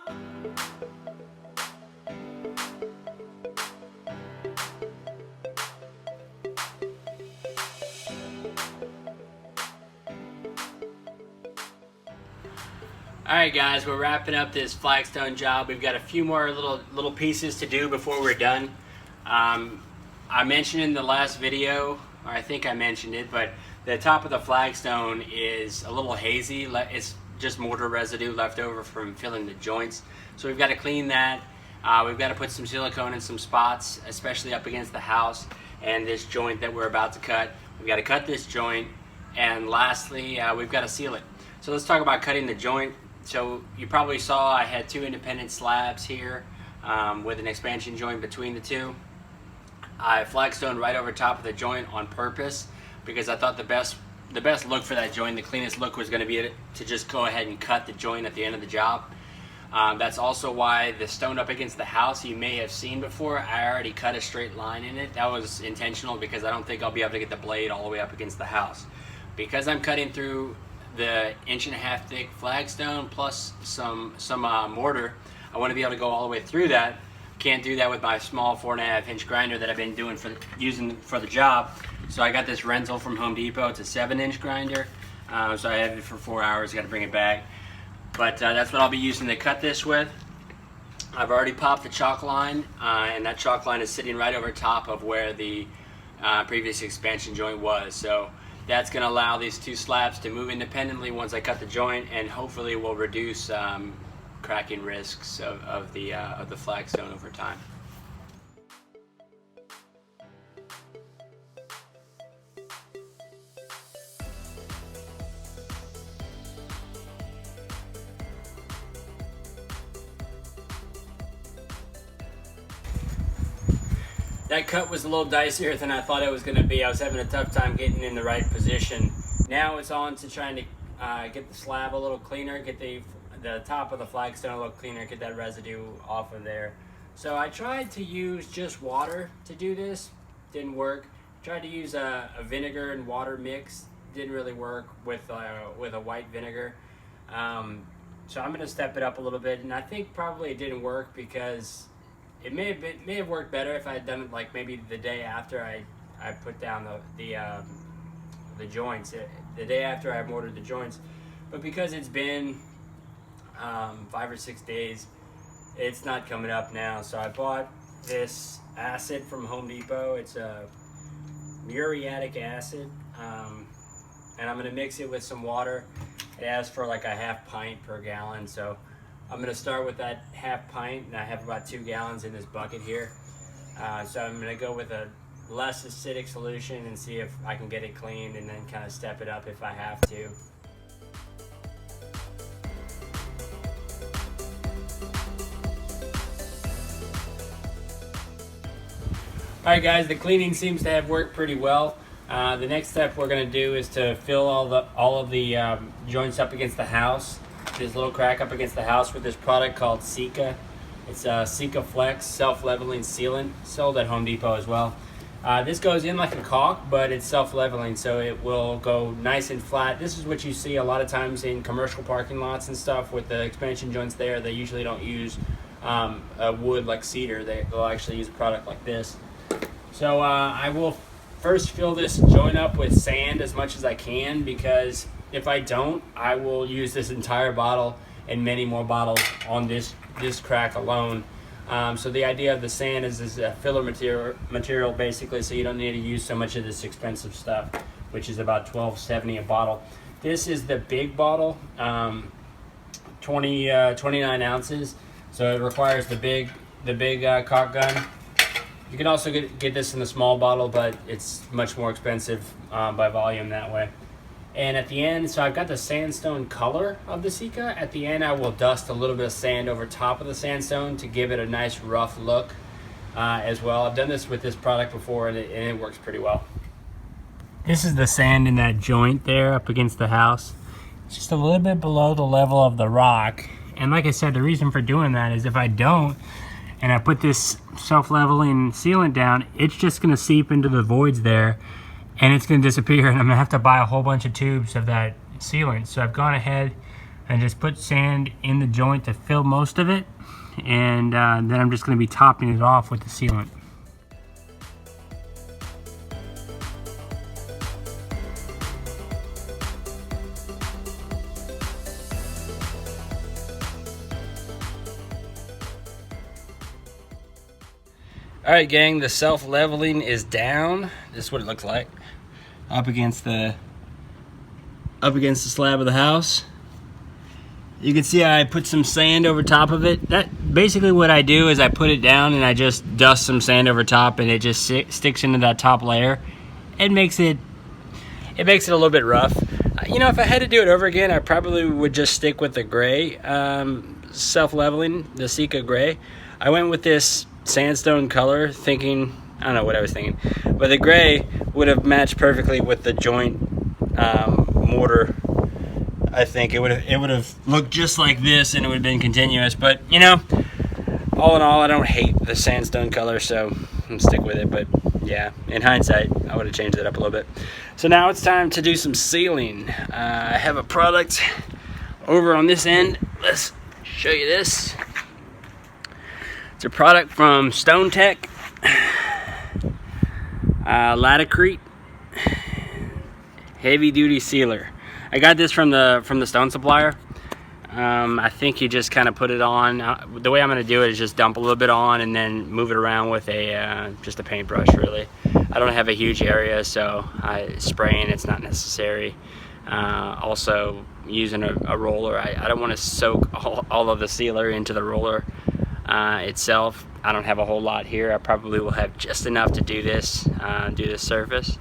Alright guys, we're wrapping up this Flagstone job. We've got a few more little pieces to do before we're done. I mentioned in the last video, or I think I mentioned it, but the top of the Flagstone is a little hazy. It's just mortar residue left over from filling the joints. So we've got to clean that. We've got to put some silicone in some spots, especially up against the house and this joint that we're about to cut. We've got to cut this joint, and lastly, we've got to seal it. So let's talk about cutting the joint. So you probably saw I had two independent slabs here with an expansion joint between the two. I Flagstone right over top of the joint on purpose because I thought the best look for that joint, the cleanest look, was going to be to just go ahead and cut the joint at the end of the job. That's also why the stone up against the house you may have seen before, I already cut a straight line in it. That was intentional because I don't think I'll be able to get the blade all the way up against the house. Because I'm cutting through the 1.5 inch thick Flagstone plus some mortar, I want to be able to go all the way through that. Can't do that with my small 4.5 inch grinder that I've been using for the job. So I got this rental from Home Depot. It's a 7-inch grinder. So I have it for 4 hours. Got to bring it back. But that's what I'll be using to cut this with. I've already popped the chalk line, and that chalk line is sitting right over top of where the previous expansion joint was. So that's going to allow these two slabs to move independently once I cut the joint, and hopefully will reduce cracking risks of the Flagstone over time. That cut was a little dicier than I thought it was going to be. I was having a tough time getting in the right position. Now it's on to trying to get the slab a little cleaner, get the top of the Flagstone a little cleaner, get that residue off of there. So I tried to use just water to do this, didn't work. Tried to use a vinegar and water mix, didn't really work with a white vinegar. So I'm going to step it up a little bit, and I think probably it didn't work because it may have worked better if I had done it like maybe the day after I put down the joints, the day after I mortared the joints. But because it's been 5 or 6 days, it's not coming up now. So I bought this acid from Home Depot. It's a muriatic acid, and I'm going to mix it with some water. It asks for like a 1/2 pint per gallon, so I'm going to start with that 1/2 pint, and I have about 2 gallons in this bucket here. So I'm going to go with a less acidic solution and see if I can get it cleaned, and then kind of step it up if I have to. Alright guys, the cleaning seems to have worked pretty well. The next step we're going to do is to fill all of the joints up against the house. This little crack up against the house with this product called Sica. It's a Sica Flex self-leveling sealant, sold at Home Depot as well. This goes in like a caulk, but it's self-leveling, so it will go nice and flat. This is what you see a lot of times in commercial parking lots and stuff with the expansion joints there. They usually don't use a wood like cedar. They'll actually use a product like this. So I will first fill this joint up with sand as much as I can, because if I don't, I will use this entire bottle and many more bottles on this crack alone. So the idea of the sand is a filler material basically, so you don't need to use so much of this expensive stuff, which is about $12.70 a bottle. This is the big bottle, 29 ounces, so it requires the big caulk gun. You can also get this in the small bottle, but it's much more expensive by volume that way. And at the end, so I've got the sandstone color of the Sica. At the end, I will dust a little bit of sand over top of the sandstone to give it a nice rough look as well. I've done this with this product before, and it works pretty well. This is the sand in that joint there up against the house. It's just a little bit below the level of the rock. And like I said, the reason for doing that is if I don't, and I put this self-leveling sealant down, it's just going to seep into the voids there, and it's going to disappear, and I'm going to have to buy a whole bunch of tubes of that sealant. So I've gone ahead and just put sand in the joint to fill most of it, and then I'm just going to be topping it off with the sealant. Alright gang, the self-leveling is down. This is what it looks like. Up against the slab of the house. You can see I put some sand over top of it. That basically what I do is I put it down and I just dust some sand over top, and it just sticks into that top layer. It makes it a little bit rough. You know, if I had to do it over again, I probably would just stick with the gray self-leveling, the Sica gray. I went with this sandstone color thinking, I don't know what I was thinking, but the gray would have matched perfectly with the joint mortar. I think it would have looked just like this, and it would have been continuous. But you know, all in all, I don't hate the sandstone color, so I'm stick with it. But yeah, in hindsight, I would have changed it up a little bit. So now it's time to do some sealing. I have a product over on this end. Let's show you this. It's a product from Stone Tech, Latacrete heavy duty sealer. I got this from the stone supplier. I think you just kind of put it on. The way I'm going to do it is just dump a little bit on and then move it around with just a paintbrush. Really, I don't have a huge area, so spraying it's not necessary. Also, using a roller, I don't want to soak all of the sealer into the roller itself. I don't have a whole lot here. I probably will have just enough to do this surface.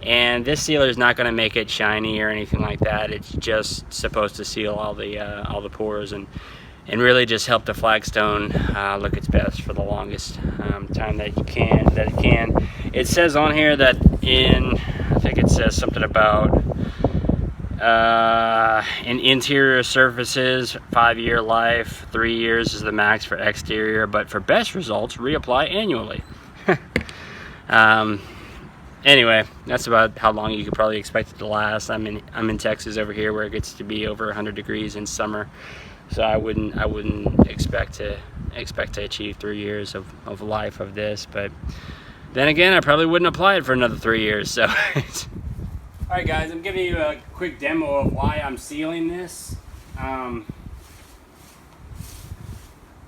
And this sealer is not going to make it shiny or anything like that. It's just supposed to seal all the pores and really just help the flagstone look its best for the longest time that it can. It says on here that I think it says something about in interior surfaces, 5-year life, 3 years is the max for exterior, but for best results, reapply annually. Anyway, that's about how long you could probably expect it to last. I'm in Texas over here, where it gets to be over 100 degrees in summer, so I wouldn't expect to achieve 3 years of life of this. But then again, I probably wouldn't apply it for another 3 years. So, all right, guys, I'm giving you a quick demo of why I'm sealing this. I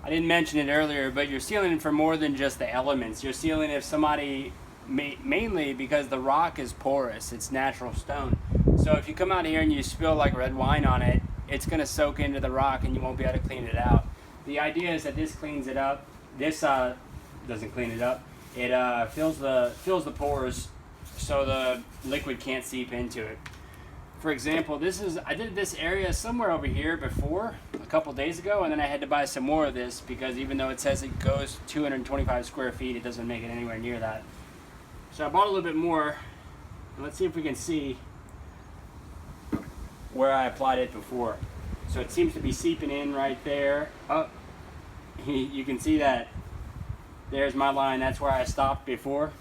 didn't mention it earlier, but you're sealing it for more than just the elements. You're sealing if somebody, mainly because the rock is porous, it's natural stone. So if you come out here and you spill like red wine on it, it's going to soak into the rock and you won't be able to clean it out. The idea is that this cleans it up. This doesn't clean it up. It fills the pores so the liquid can't seep into it. For example, I did this area somewhere over here before, a couple days ago, and then I had to buy some more of this because even though it says it goes 225 square feet, it doesn't make it anywhere near that. So I bought a little bit more. Let's see if we can see where I applied it before. So it seems to be seeping in right there. Oh, you can see that. There's my line. That's where I stopped before.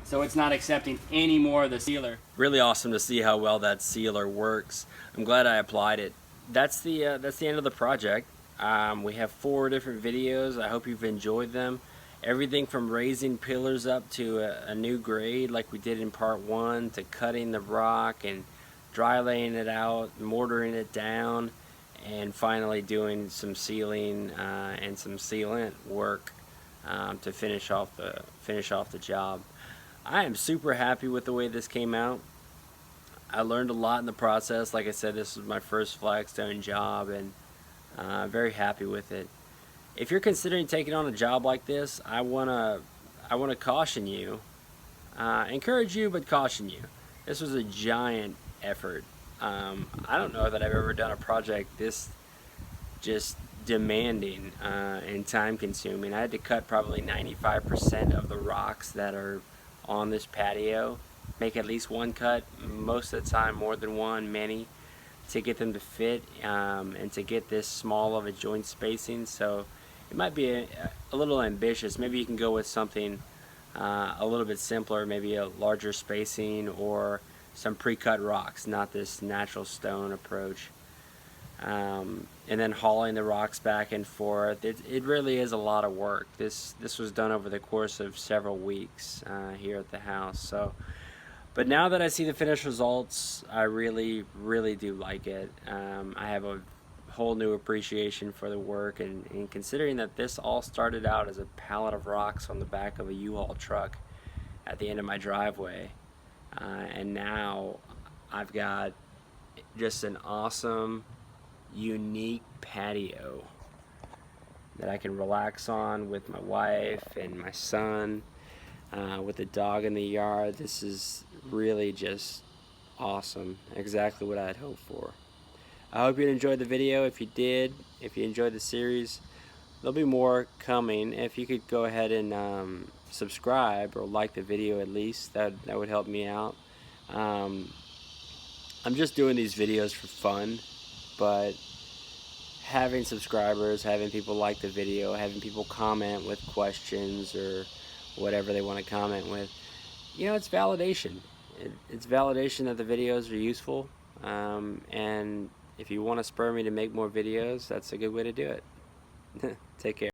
So it's not accepting any more of the sealer. Really awesome to see how well that sealer works. I'm glad I applied it. That's the end of the project. We have 4 different videos. I hope you've enjoyed them. Everything from raising pillars up to a new grade like we did in part 1, to cutting the rock and dry laying it out, mortaring it down, and finally doing some sealing and some sealant work to finish off the job. I am super happy with the way this came out. I learned a lot in the process. Like I said, this was my first Flagstone job, and I'm very happy with it. If you're considering taking on a job like this, I wanna caution you, encourage you, but caution you. This was a giant effort. I don't know that I've ever done a project this just demanding and time consuming. I had to cut probably 95% of the rocks that are on this patio, make at least one cut, most of the time more than one, many, to get them to fit and to get this small of a joint spacing. So it might be a little ambitious. Maybe you can go with something a little bit simpler, maybe a larger spacing or some pre-cut rocks, not this natural stone approach. and then hauling the rocks back and forth. It really is a lot of work. This was done over the course of several weeks here at the house. So, but now that I see the finished results, I really do like it. I have a whole new appreciation for the work, and considering that this all started out as a pallet of rocks on the back of a U-Haul truck at the end of my driveway, and now I've got just an awesome, unique patio that I can relax on with my wife and my son, with the dog in the yard. This is really just awesome, exactly what I'd hoped for. I hope you enjoyed the video. If you did, if you enjoyed the series, there'll be more coming. If you could go ahead and subscribe or like the video at least, that would help me out. I'm just doing these videos for fun, but having subscribers, having people like the video, having people comment with questions or whatever they want to comment with, you know, it's validation. It's validation that the videos are useful, and if you want to spur me to make more videos, that's a good way to do it. Take care.